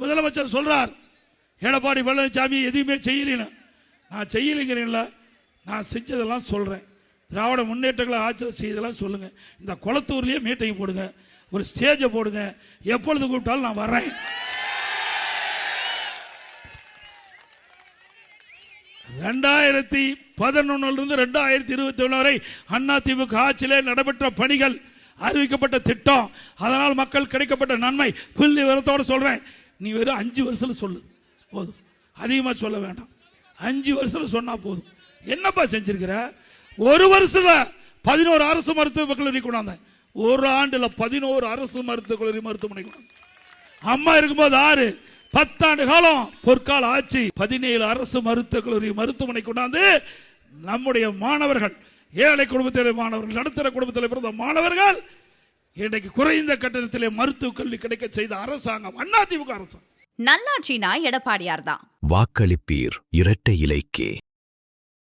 முதலமைச்சர் சொல்றார், எடப்பாடி பழனிசாமி எதுவுமே செய்யலன்னு. நான் செய்யலைங்கிறீங்கள, நான் செஞ்சதெல்லாம் சொல்றேன். திராவிட முன்னேற்றங்களை ஆட்சி செய்தெல்லாம் சொல்லுங்க. இந்த குளத்தூர்லயே மீட்டிங் போடுங்க, ஒரு ஸ்டேஜை போடுங்க, எப்பொழுது கூப்பிட்டாலும் நான் வரேன். இருந்து 2021 வரை அதிமுக ஆட்சியிலே நடைபெற்ற பணிகள், அறிவிக்கப்பட்ட திட்டம், அதனால் மக்கள் கிடைக்கப்பட்ட நன்மை புள்ளி விவரத்தோடு சொல்றேன். நீ வெறும் 5 வருஷத்துல சொல்லு போதும், அதிகமாக சொல்ல வேண்டாம். 5 வருஷத்துல சொன்னா போதும். என்னப்பா செஞ்சிருக்கிற? ஒரு வருஷத்துல 11 அரசு மருத்துவக் கல்லூரி கொண்டாந்தேன். ஒரு ஆண்டுல 11 அரசு மருத்துவக் கல்லூரி மருத்துவமனை கொண்டாந்தேன். அம்மா இருக்கும்போது 6, 10 ஆண்டு காலம் பொற்கால ஆட்சி 17 அரசு மருத்துவக் கல்லூரி மருத்துவமனை கொண்டாந்து நம்முடைய மாணவர்கள், ஏழை குடும்பத்திலே மாணவர்கள், நடுத்தர குடும்பத்தில் பிறந்த மாணவர்கள் இன்றைக்கு குறைந்த கட்டணத்திலே மருத்துவ கல்வி கிடைக்க செய்த அரசாங்கம் அதிமுக அரசாங்கம். நல்லாட்சினா எடப்பாடியார் தான். வாக்களிப்பீர் இரட்டை இலைக்கே.